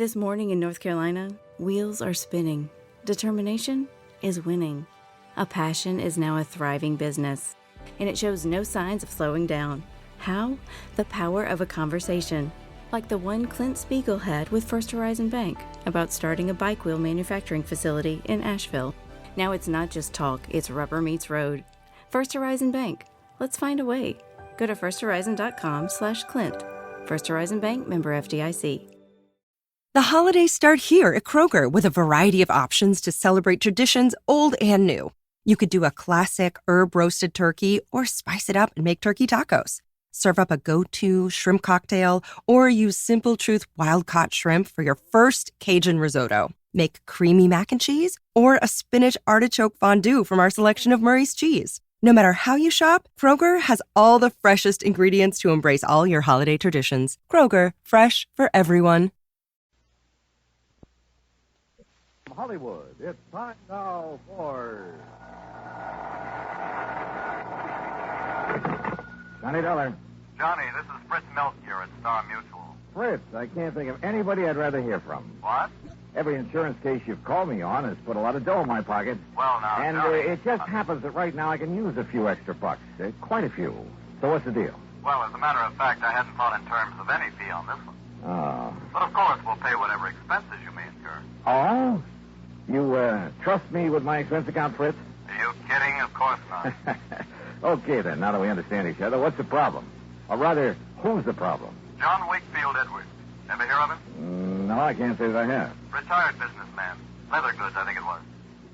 This morning in North Carolina, wheels are spinning. Determination is winning. A passion is now a thriving business, and it shows no signs of slowing down. How? The power of a conversation, like the one Clint Spiegel had with First Horizon Bank about starting a bike wheel manufacturing facility in Asheville. Now it's not just talk, it's rubber meets road. First Horizon Bank. Let's find a way. Go to firsthorizon.com/Clint. First Horizon Bank, member FDIC. The holidays start here at Kroger with a variety of options to celebrate traditions old and new. You could do a classic herb-roasted turkey or spice it up and make turkey tacos. Serve up a go-to shrimp cocktail or use Simple Truth wild-caught shrimp for your first Cajun risotto. Make creamy mac and cheese or a spinach artichoke fondue from our selection of Murray's cheese. No matter how you shop, Kroger has all the freshest ingredients to embrace all your holiday traditions. Kroger, fresh for everyone. Hollywood, it's time now for Johnny Dollar. Johnny, this is Fritz Melchior at Star Mutual. Fritz, I can't think of anybody I'd rather hear from. What? Every insurance case you've called me on has put a lot of dough in my pocket. Well, now, And Johnny, it just happens that right now I can use a few extra bucks. Quite a few. So what's the deal? Well, as a matter of fact, I hadn't thought in terms of any fee on this one. Oh. But of course, we'll pay whatever expenses you may incur. Oh? You trust me with my expense account, Fritz? Are you kidding? Of course not. Okay, then, now that we understand each other, what's the problem? Or rather, who's the problem? John Wakefield Edwards. Ever hear of him? No, I can't say that I have. Retired businessman. Leather goods, I think it was.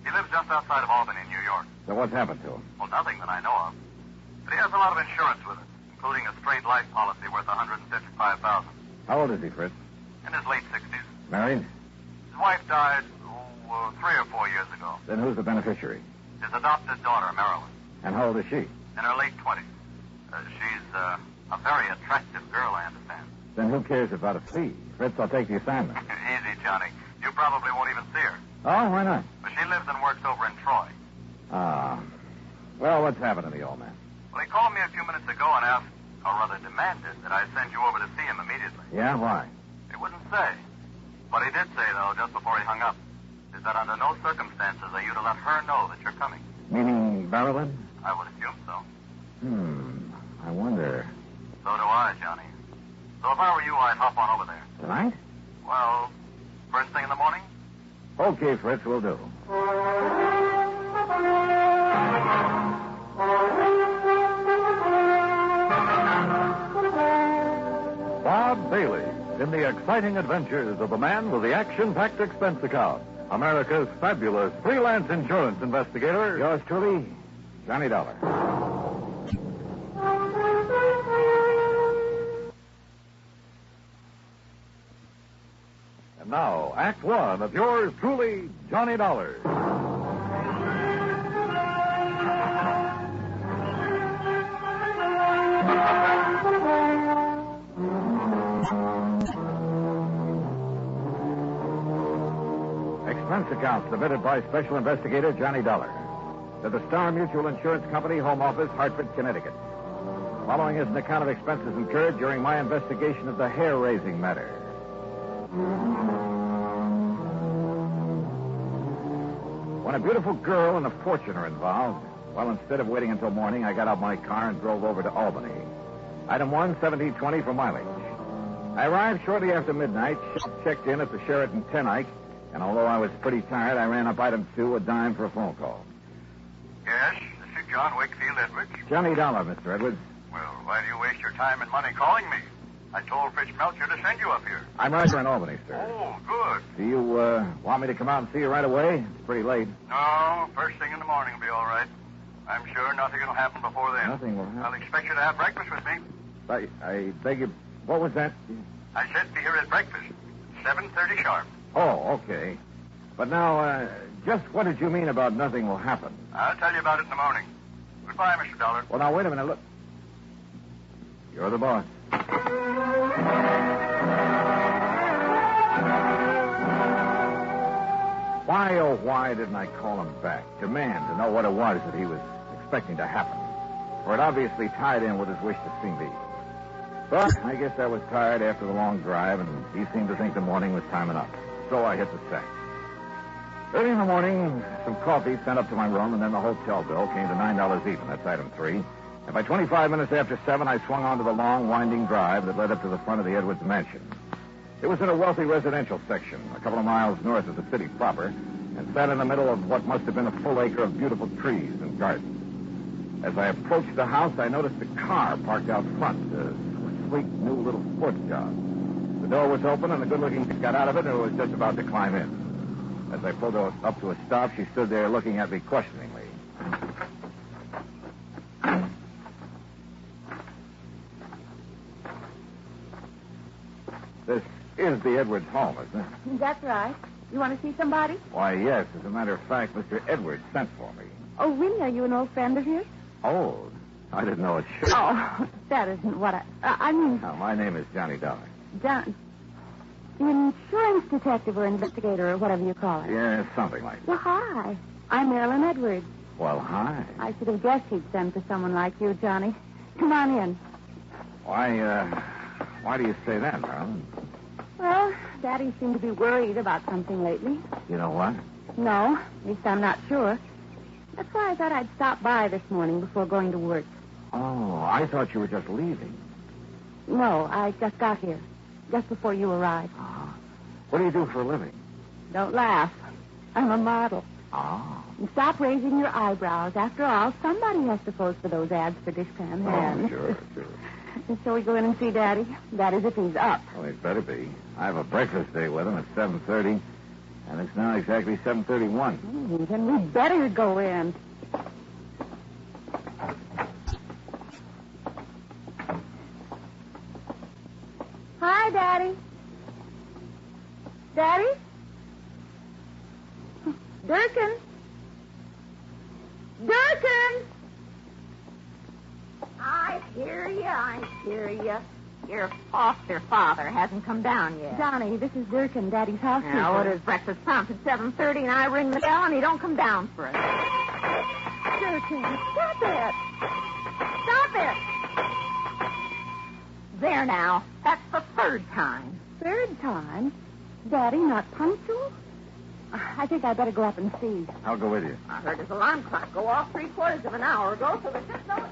He lives just outside of Albany, New York. So what's happened to him? Well, nothing that I know of. But he has a lot of insurance with it, including a straight life policy worth $155,000. How old is he, Fritz? In his late 60s. Married? His wife died, 3 or 4 years ago. Then who's the beneficiary? His adopted daughter, Marilyn. And how old is she? In her late 20s. She's a very attractive girl, I understand. Then who cares about a fee? Fritz, I'll take the assignment. Easy, Johnny. You probably won't even see her. Oh, why not? But she lives and works over in Troy. Ah. Well, what's happened to the old man? Well, he called me a few minutes ago and asked, or rather demanded, that I send you over to see him immediately. Yeah, why? He wouldn't say. What he did say, though, just before he hung up, is that under no circumstances are you to let her know that you're coming. Meaning Marilyn? I would assume so. I wonder. So do I, Johnny. So if I were you, I'd hop on over there. Tonight? Well, first thing in the morning? Okay, Fritz, we'll do. Bob Bailey in the exciting adventures of the man with the action-packed expense account. America's fabulous freelance insurance investigator. Yours truly, Johnny Dollar. And now, Act One of yours truly, Johnny Dollar. Expense account submitted by Special Investigator Johnny Dollar to the Star Mutual Insurance Company, Home Office, Hartford, Connecticut. Following is an account of expenses incurred during my investigation of the hair-raising matter. When a beautiful girl and a fortune are involved, well, instead of waiting until morning, I got out my car and drove over to Albany. Item 1, 1720 for mileage. I arrived shortly after midnight, checked in at the Sheraton Ten Eyck, and although I was pretty tired, I ran up item 2, a dime for a phone call. Yes, this is John Wakefield Edwards. Johnny Dollar, Mr. Edwards. Well, why do you waste your time and money calling me? I told Fritz Melchior to send you up here. I'm right here in Albany, sir. Oh, good. Do you want me to come out and see you right away? It's pretty late. No, first thing in the morning will be all right. I'm sure nothing will happen before then. Nothing will happen. I'll expect you to have breakfast with me. I beg you... What was that? I said be here at breakfast. 7:30 sharp. Oh, okay. But now, just what did you mean about nothing will happen? I'll tell you about it in the morning. Goodbye, Mr. Dollar. Well, now, wait a minute. Look. You're the boss. Why, oh, why didn't I call him back? Demand to know what it was that he was expecting to happen. For it obviously tied in with his wish to see me. But I guess I was tired after the long drive, and he seemed to think the morning was timing up. So I hit the sack. Early in the morning, some coffee sent up to my room, and then the hotel bill came to $9 even. That's item 3. And by 25 minutes after 7, I swung onto the long, winding drive that led up to the front of the Edwards mansion. It was in a wealthy residential section, a couple of miles north of the city proper, and sat in the middle of what must have been a full acre of beautiful trees and gardens. As I approached the house, I noticed a car parked out front, a sleek new little sports car. The door was open, and the good-looking chick got out of it and was just about to climb in. As I pulled her up to a stop, she stood there looking at me questioningly. This is the Edwards home, isn't it? That's right. You want to see somebody? Why, yes. As a matter of fact, Mr. Edwards sent for me. Oh, really? Are you an old friend of his? Oh, I didn't know it should. Oh, that isn't what I mean... No, my name is Johnny Dollar. John... Insurance detective or investigator or whatever you call it. Yeah, something like that. Well, hi. I'm Marilyn Edwards. Well, hi. I should have guessed he'd send for someone like you, Johnny. Come on in. Why do you say that, Marilyn? Well, Daddy seemed to be worried about something lately. You know what? No, at least I'm not sure. That's why I thought I'd stop by this morning before going to work. Oh, I thought you were just leaving. No, I just got here. Just before you arrived. What do you do for a living? Don't laugh. I'm a model. Oh. And stop raising your eyebrows. After all, somebody has to pose for those ads for dishpan hands. Oh, sure. And so we go in and see Daddy. That is, if he's up. Well, he'd better be. I have a breakfast date with him at 7:30, and it's now exactly 7:31. Then we better go in. Hi, Daddy. Daddy? Durkin? Durkin! I hear you. Your foster father hasn't come down yet. Johnny, this is Durkin, Daddy's housekeeper. Now, what is breakfast prompt at 7:30, and I ring the bell, and he don't come down for it. Durkin, stop it. Stop it. There now. That's the third time. Third time? Daddy not punctual? I think I'd better go up and see. I'll go with you. I heard his alarm clock go off 3/4 of an hour ago, so there's just no...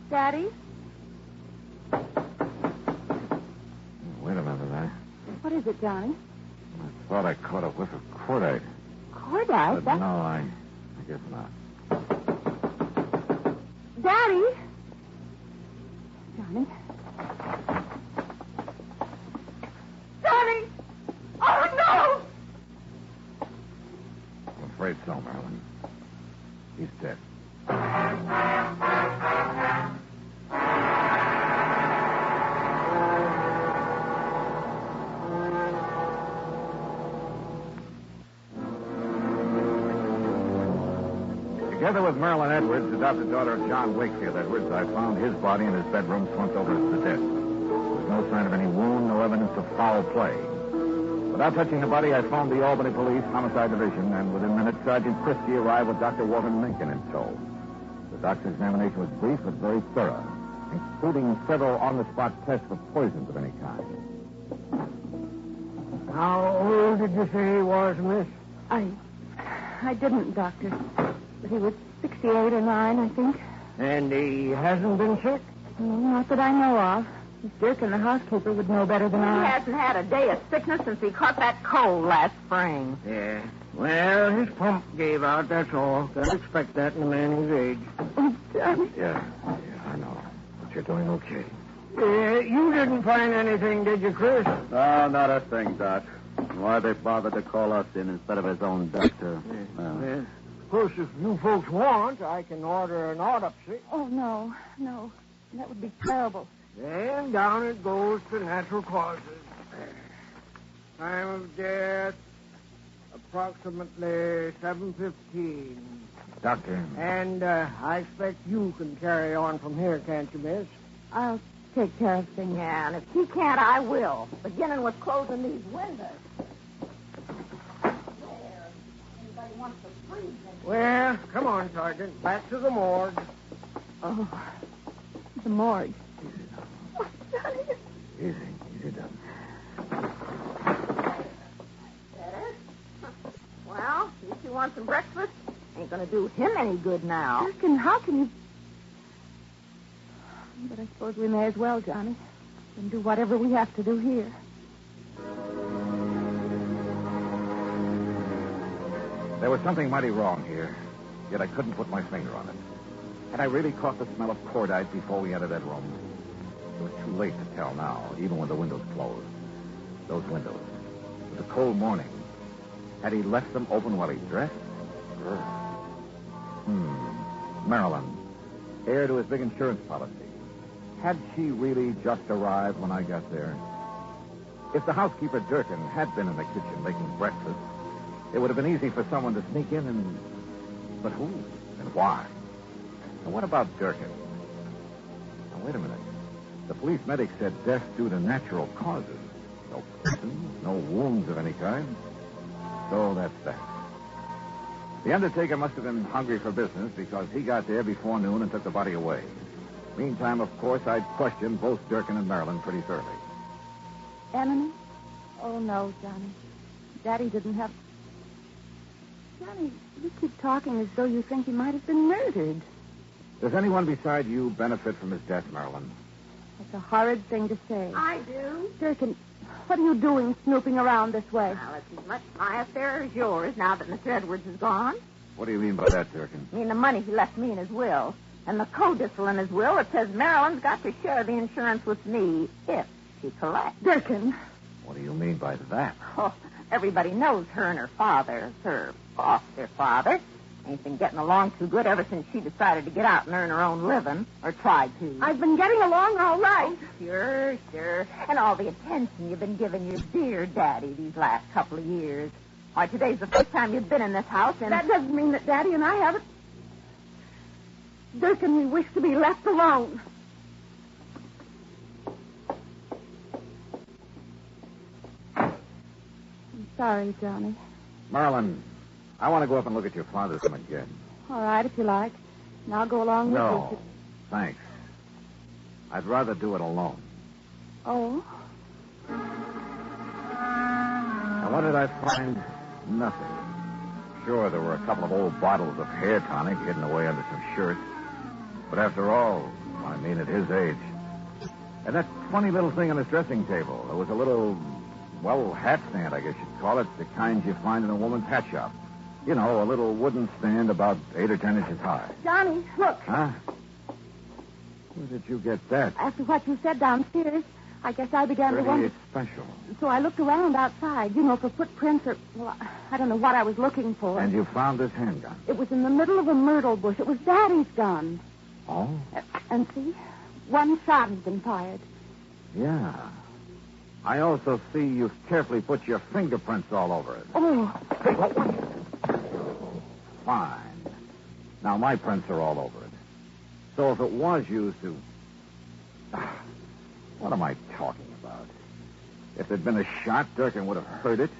Daddy? Wait a minute, What is it, Johnny? I thought I caught a whiff of cordite. Cordite? But no, I guess not. Daddy? Johnny? Johnny! Oh, no! I'm afraid so, Marilyn. He's dead. Together with Marilyn Edwards, adopted daughter of John Wakefield Edwards, I found his body in his bedroom slumped over the desk. There was no sign of any wound, no evidence of foul play. Without touching the body, I phoned the Albany Police Homicide Division, and within minutes, Sergeant Christie arrived with Dr. Walter Mencken in tow. The doctor's examination was brief but very thorough, including several on-the-spot tests for poisons of any kind. How old did you say he was, miss? I didn't, Doctor. But he was 68 or 9, I think. And he hasn't been sick? Not that I know of. Miss Durkin, the housekeeper, would know better than He I. hasn't had a day of sickness since he caught that cold last spring. Yeah. Well, his pump gave out, that's all. Can't expect that in a man his age. Oh, Johnny. Yeah, I know. But you're doing okay. You didn't find anything, did you, Chris? No, not a thing, Doc. Why they bothered to call us in instead of his own doctor? Yeah. Of course, if you folks want, I can order an autopsy. Oh, no. That would be terrible. Then down it goes to natural causes. Time of death, approximately 7:15. Doctor. And I expect you can carry on from here, can't you, miss? I'll take care of things. Yeah, and if he can't, I will. Beginning with closing these windows. wants to freeze him. Well, come on, Sergeant. Back to the morgue. Oh, the morgue. Easy, done. Better? Well, if you want some breakfast, ain't going to do him any good now. Durkin, how can you... But I suppose we may as well, Johnny. And do whatever we have to do here. There was something mighty wrong here, yet I couldn't put my finger on it. Had I really caught the smell of cordite before we entered that room? It was too late to tell now, even when the windows closed. Those windows. It was a cold morning. Had he left them open while he dressed? Marilyn, heir to his big insurance policy. Had she really just arrived when I got there? If the housekeeper, Durkin, had been in the kitchen making breakfast, it would have been easy for someone to sneak in and... But who? And why? And what about Durkin? Now, wait a minute. The police medic said death due to natural causes. No poison, no wounds of any kind. So that's that. The undertaker must have been hungry for business because he got there before noon and took the body away. Meantime, of course, I'd questioned both Durkin and Marilyn pretty thoroughly. Enemy? Oh, no, Johnny. Daddy didn't have... Johnny, you keep talking as though you think he might have been murdered. Does anyone beside you benefit from his death, Marilyn? That's a horrid thing to say. I do. Durkin, what are you doing snooping around this way? Well, it's as much my affair as yours now that Mr. Edwards is gone. What do you mean by that, Durkin? I mean the money he left me in his will. And the codicil in his will, it says Marilyn's got to share the insurance with me if she collects. Durkin. What do you mean by that? Oh, everybody knows her and her father, her foster father, ain't been getting along too good ever since she decided to get out and earn her own living, or tried to. I've been getting along all right. Oh, sure. And all the attention you've been giving your dear daddy these last couple of years. Why, today's the first time you've been in this house, and... That doesn't mean that Daddy and I haven't... Durkin, we wish to be left alone. I'm sorry, Johnny. Marilyn, I want to go up and look at your father's room again. All right, if you like. And I'll go along with you. No, thanks. I'd rather do it alone. Oh? And what did I find? Nothing. Sure, there were a couple of old bottles of hair tonic hidden away under some shirts. But after all, I mean, at his age. And that funny little thing on his dressing table. There was a little, well, hat stand, I guess you'd call it. The kind you find in a woman's hat shop. You know, a little wooden stand about 8 or 10 inches high. Johnny, look. Huh? Where did you get that? After what you said downstairs, I guess I began to wonder. It's special. So I looked around outside, for footprints or... Well, I don't know what I was looking for. And you found this handgun? It was in the middle of a myrtle bush. It was Daddy's gun. Oh? And see? One shot has been fired. Yeah. I also see you've carefully put your fingerprints all over it. Oh. Fine. Now, my prints are all over it. So if it was used to... What am I talking about? If there'd been a shot, Durkin would have heard it.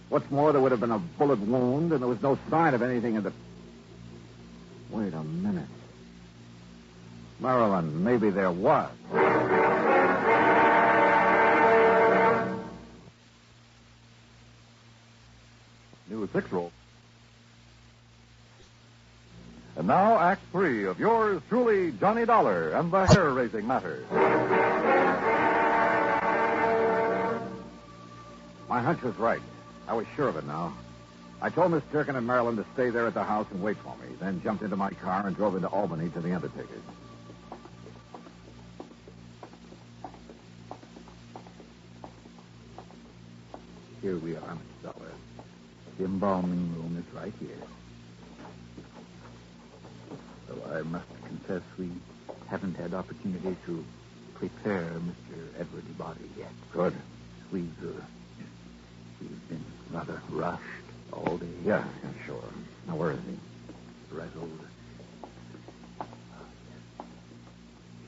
What's more, there would have been a bullet wound, and there was no sign of anything in the... Wait a minute. Marilyn, maybe there was. New 6 roll. And now, Act 3 of yours truly, Johnny Dollar and the hair-raising matter. My hunch was right. I was sure of it now. I told Miss Durkin and Marilyn to stay there at the house and wait for me, then jumped into my car and drove into Albany to the undertaker's. Here we are, Mr. Dollar. The embalming room is right here. Though I must confess we haven't had opportunity to prepare Mr. Edwards' body yet. Good. We've been rather rushed all day. Yeah, sure. Now, where is he? Right over.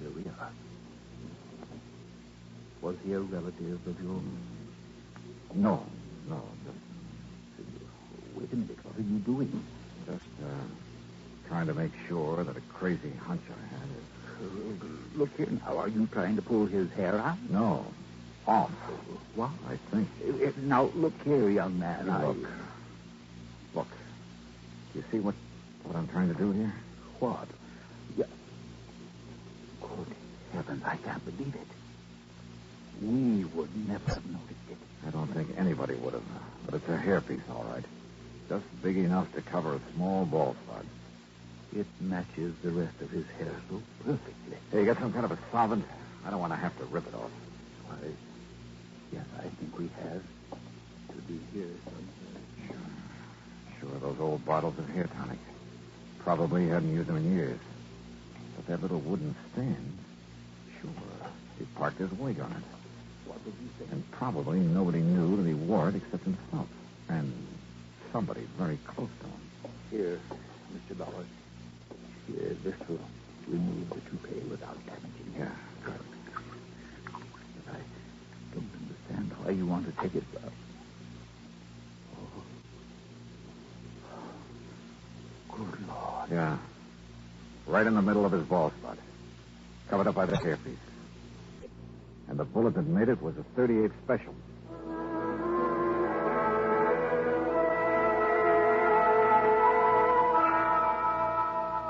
Here we are. Was he a relative of yours? No. Wait a minute, Dollar. What are you doing? Just trying to make sure that a crazy hunch I had is... Look here now. Are you trying to pull his hair out? No. Off. What? I think. Now, look here, young man. Look. You see what I'm trying to do here? What? Yeah. Good heavens, I can't believe it. We would never have noticed it. I don't think anybody would have. But it's a hairpiece, all right. Just big enough to cover a small bald spot. It matches the rest of his hair so perfectly. Hey, you got some kind of a solvent? I don't want to have to rip it off. Yes, I think we have. Should be here somewhere. Sure, those old bottles of hair tonic. Probably hadn't used them in years. But that little wooden stand, sure, he parked his wig on it. What did you say? And probably nobody knew that he wore it except himself. And somebody very close to him. Here, Mr. Dollar. Here, this will remove the toupee without damaging it. Yeah, good. But I don't understand why you want to take it back. Oh. Good Lord. Yeah. Right in the middle of his bald spot. Covered up by the hairpiece. And the bullet that made it was a .38 special.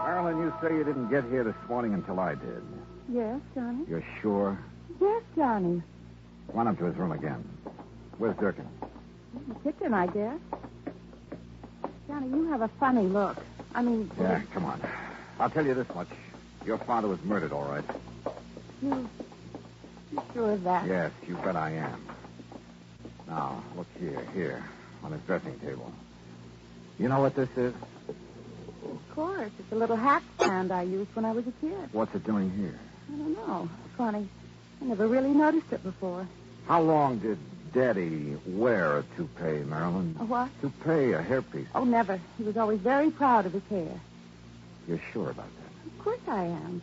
Marilyn, you say you didn't get here this morning until I did. Yes, Johnny? You're sure? Yes, Johnny. Run up to his room again. Where's Durkin? In the kitchen, I guess. Johnny, you have a funny look. I mean... Yeah, come on. I'll tell you this much. Your father was murdered, all right. You sure of that? Yes, you bet I am. Now, look here, on his dressing table. You know what this is? Of course. It's a little hat stand I used when I was a kid. What's it doing here? I don't know. Funny. I never really noticed it before. How long did Daddy wear a toupee, Marilyn? A what? Toupee, a hairpiece. Oh, never. He was always very proud of his hair. You're sure about that? Of course I am.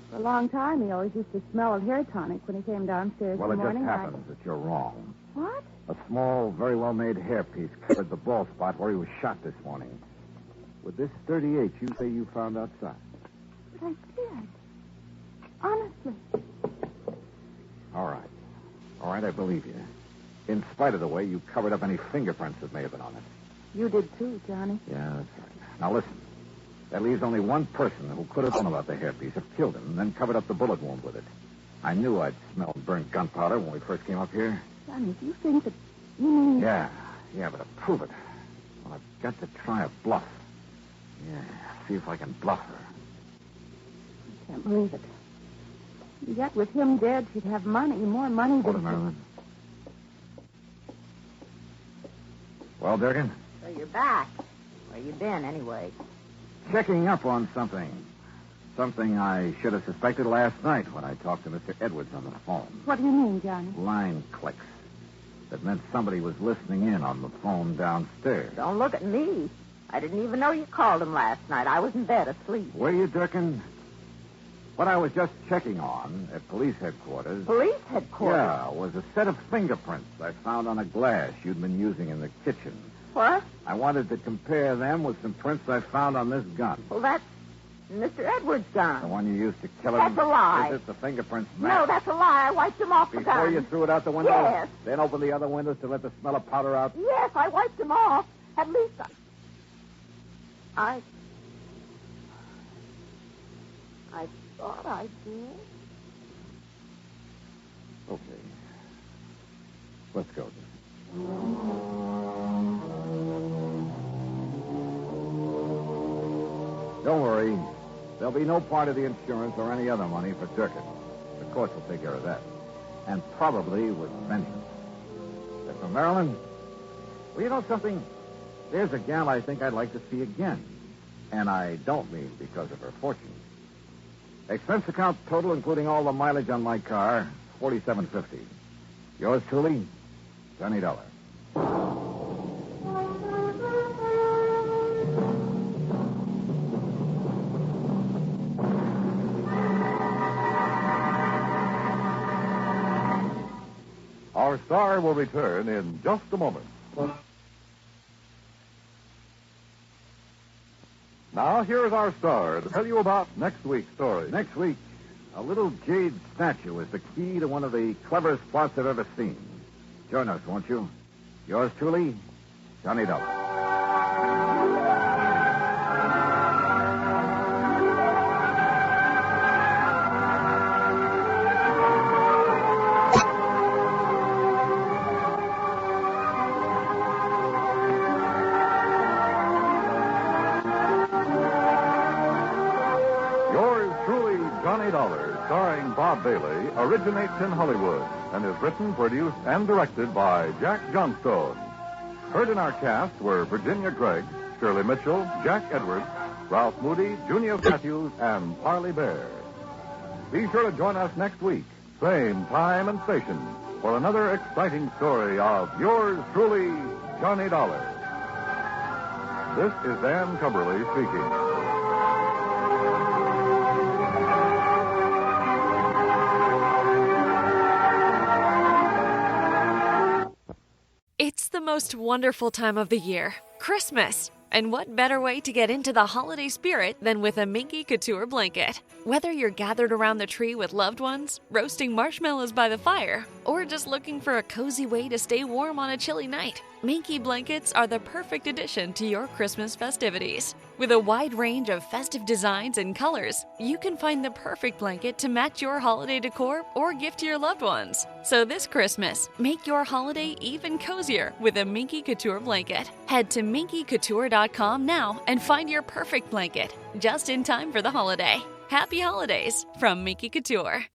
For a long time, he always used to smell of hair tonic when he came downstairs Well, in it the morning. just happens that you're wrong. What? A small, very well-made hairpiece covered the bald spot where he was shot this morning. With this .38 you say you found outside. But I did. Honestly. All right, I believe you. In spite of the way you covered up any fingerprints that may have been on it. You did too, Johnny. Yeah, that's right. Now listen. That leaves only one person who could have known about the hairpiece, have killed him, and then covered up the bullet wound with it. I knew I'd smelled burnt gunpowder when we first came up here. Johnny, do you think that... You mean... Yeah, but to prove it, well, I've got to try a bluff. Yeah, see if I can bluff her. I can't believe it. Yet with him dead, she'd have money, more money Hold than... it, Marilyn. Well, Durkin? So you're back. Where you been, anyway? Checking up on something. Something I should have suspected last night when I talked to Mr. Edwards on the phone. What do you mean, Johnny? Line clicks. That meant somebody was listening in on the phone downstairs. Don't look at me. I didn't even know you called him last night. I was in bed asleep. Were you, Durkin? What I was just checking on at police headquarters... Police headquarters? Yeah, was a set of fingerprints I found on a glass you'd been using in the kitchen. What? I wanted to compare them with some prints I found on this gun. Well, that's Mr. Edwards' gun. The one you used to kill him? That's a lie. Is it the fingerprints No, match? that's a lie. I wiped them off the gun. Before you threw it out the window? Yes. Then opened the other windows to let the smell of powder out? Yes, I wiped them off. At least I thought I did. Okay. Let's go. Don't worry. There'll be no part of the insurance or any other money for Durkin. The courts will take care of that. And probably with vengeance. As for Marilyn, well, you know something? There's a gal I think I'd like to see again. And I don't mean because of her fortune. Expense account total, including all the mileage on my car, $47.50. Yours truly, $20. Our star will return in just a moment. Now, here is our star to tell you about next week's story. Next week, a little jade statue is the key to one of the cleverest plots I've ever seen. Join us, won't you? Yours truly, Johnny Dollar. Johnny Dollar, starring Bob Bailey, originates in Hollywood and is written, produced, and directed by Jack Johnstone. Heard in our cast were Virginia Gregg, Shirley Mitchell, Jack Edwards, Ralph Moody, Junior Matthews, and Parley Bear. Be sure to join us next week, same time and station, for another exciting story of yours truly, Johnny Dollar. This is Dan Cumberly speaking. It's the most wonderful time of the year, Christmas. And what better way to get into the holiday spirit than with a Minky Couture blanket? Whether you're gathered around the tree with loved ones, roasting marshmallows by the fire, or just looking for a cozy way to stay warm on a chilly night, Minky blankets are the perfect addition to your Christmas festivities. With a wide range of festive designs and colors, you can find the perfect blanket to match your holiday decor or gift to your loved ones. So this Christmas, make your holiday even cozier with a Minky Couture blanket. Head to minkycouture.com now and find your perfect blanket, just in time for the holiday. Happy holidays from Minky Couture.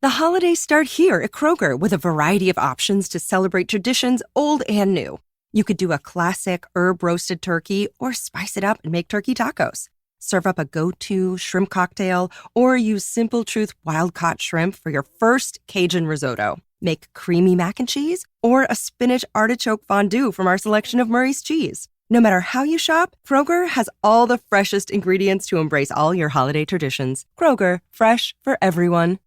The holidays start here at Kroger with a variety of options to celebrate traditions old and new. You could do a classic herb-roasted turkey or spice it up and make turkey tacos. Serve up a go-to shrimp cocktail or use Simple Truth wild-caught shrimp for your first Cajun risotto. Make creamy mac and cheese or a spinach artichoke fondue from our selection of Murray's cheese. No matter how you shop, Kroger has all the freshest ingredients to embrace all your holiday traditions. Kroger, fresh for everyone.